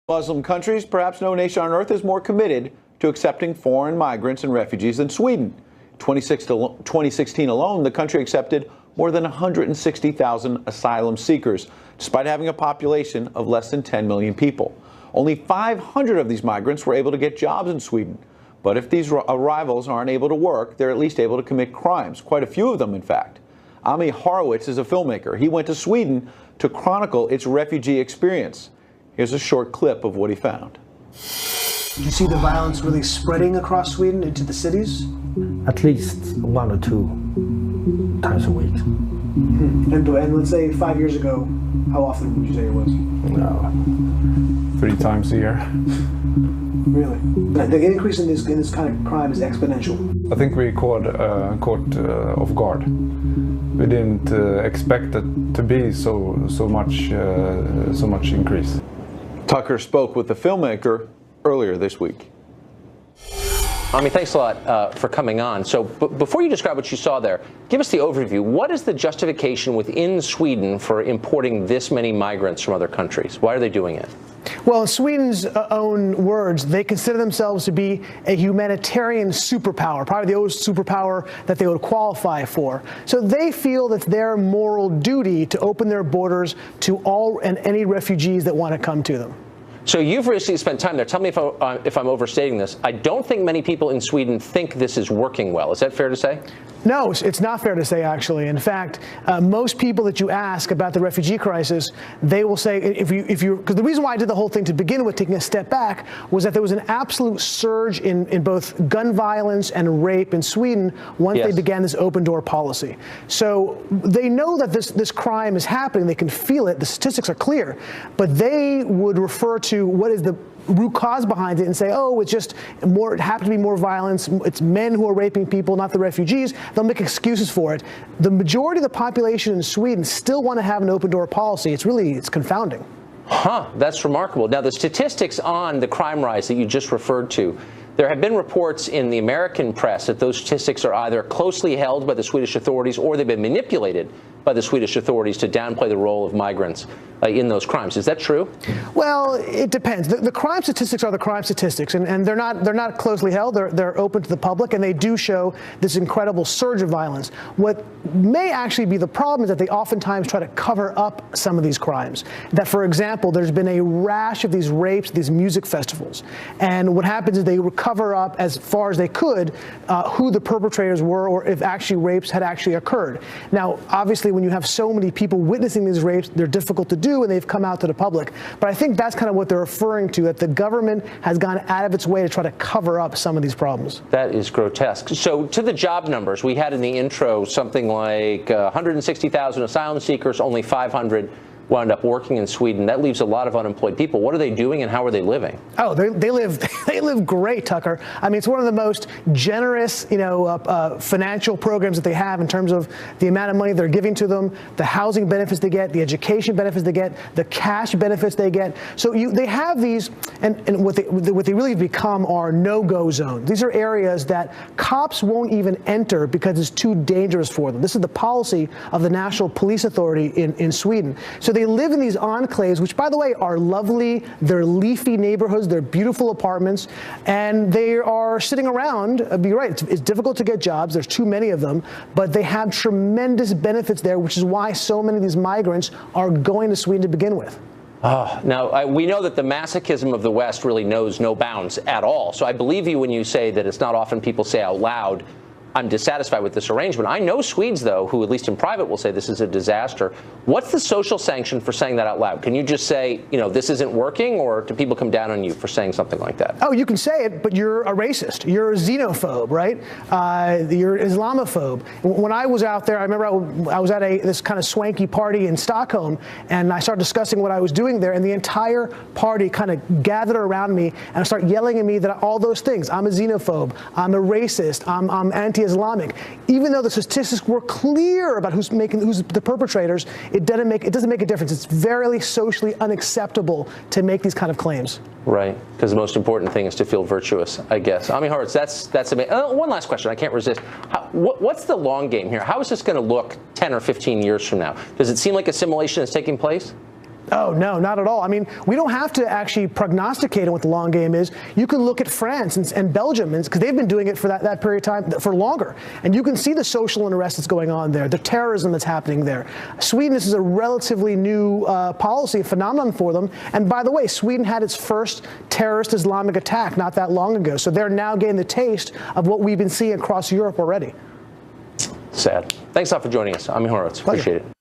Muslim countries, perhaps no nation on earth is more committed to accepting foreign migrants and refugees than Sweden. In 2016 alone, the country accepted more than 160,000 asylum seekers, despite having a population of less than 10 million people. Only 500 of these migrants were able to get jobs in Sweden. But if these arrivals aren't able to work, they're at least able to commit crimes, quite a few of them, in fact. Ami Horowitz is a filmmaker. He went to Sweden to chronicle its refugee experience. Here's a short clip of what he found. Do you see the violence really spreading across Sweden into the cities? At least 1 or 2 times a week. And let's say 5 years ago, how often would you say it was? No. 3 times a year. Really? The increase in this kind of crime is exponential. I think we caught off guard. We didn't expect it to be so much increase. Tucker spoke with the filmmaker earlier this week. Ami, thanks a lot for coming on. So before you describe what you saw there, give us the overview. What is the justification within Sweden for importing this many migrants from other countries? Why are they doing it? Well, in Sweden's own words, they consider themselves to be a humanitarian superpower, probably the only superpower that they would qualify for. So they feel that it's their moral duty to open their borders to all and any refugees that want to come to them. So you've recently spent time there. Tell me if I'm overstating this. I don't think many people in Sweden think this is working well. Is that fair to say? No, it's not fair to say, actually. In fact, most people that you ask about the refugee crisis, they will say, because the reason why I did the whole thing to begin with, taking a step back, was that there was an absolute surge in both gun violence and rape in Sweden once they began this open door policy. So they know that this crime is happening. They can feel it. The statistics are clear. But they would refer to what is the root cause behind it and say, oh, it's just more, it happened to be more violence. It's men who are raping people, not the refugees. They'll make excuses for it. The majority of the population in Sweden still want to have an open door policy. It's confounding. Huh, that's remarkable. Now, the statistics on the crime rise that you just referred to, there have been reports in the American press that those statistics are either closely held by the Swedish authorities or they've been manipulated by the Swedish authorities to downplay the role of migrants in those crimes. Is that true? Well, it depends. The crime statistics are the crime statistics, and they're not closely held. They're open to the public, and they do show this incredible surge of violence. What may actually be the problem is that they oftentimes try to cover up some of these crimes. That, for example, there's been a rash of these rapes, these music festivals, and what happens is they cover up as far as they could who the perpetrators were or if actually rapes had actually occurred. Now, obviously, when you have so many people witnessing these rapes, they're difficult to do, and they've come out to the public. But I think that's kind of what they're referring to, that the government has gone out of its way to try to cover up some of these problems. That is grotesque. So to the job numbers, we had in the intro something like 160,000 asylum seekers, only 500 wound up working in Sweden. That leaves a lot of unemployed people. What are they doing and how are they living? Oh, they live great, Tucker. I mean, it's one of the most generous, financial programs that they have in terms of the amount of money they're giving to them, the housing benefits they get, the education benefits they get, the cash benefits they get. So they have these, and what they really become are no-go zones. These are areas that cops won't even enter because it's too dangerous for them. This is the policy of the National Police Authority in Sweden. So they live in these enclaves, which, by the way, are lovely. They're leafy neighborhoods. They're beautiful apartments. And they are sitting around. You're right. It's difficult to get jobs. There's too many of them. But they have tremendous benefits there, which is why so many of these migrants are going to Sweden to begin with. Now, we know that the masochism of the West really knows no bounds at all. So I believe you when you say that it's not often people say out loud, I'm dissatisfied with this arrangement. I know Swedes, though, who at least in private will say this is a disaster. What's the social sanction for saying that out loud? Can you just say, this isn't working, or do people come down on you for saying something like that? Oh, you can say it, but you're a racist. You're a xenophobe, right? You're an Islamophobe. When I was out there, I remember I was at this kind of swanky party in Stockholm, and I started discussing what I was doing there, and the entire party kind of gathered around me and started yelling at me that all those things. I'm a xenophobe. I'm a racist. I'm anti-Islamic. Even though the statistics were clear about who's the perpetrators, it doesn't make a difference. It's very socially unacceptable to make these kind of claims. Right, because the most important thing is to feel virtuous, I guess. Ami Horowitz, that's amazing. One last question, I can't resist. What's the long game here? How is this going to look 10 or 15 years from now? Does it seem like assimilation is taking place? Oh, no, not at all. I mean, we don't have to actually prognosticate on what the long game is. You can look at France and Belgium, because they've been doing it for that period of time for longer. And you can see the social unrest that's going on there, the terrorism that's happening there. Sweden, this is a relatively new policy phenomenon for them. And by the way, Sweden had its first terrorist Islamic attack not that long ago. So they're now getting the taste of what we've been seeing across Europe already. Sad. Thanks a lot for joining us. I'm Horowitz. Pleasure. Appreciate it.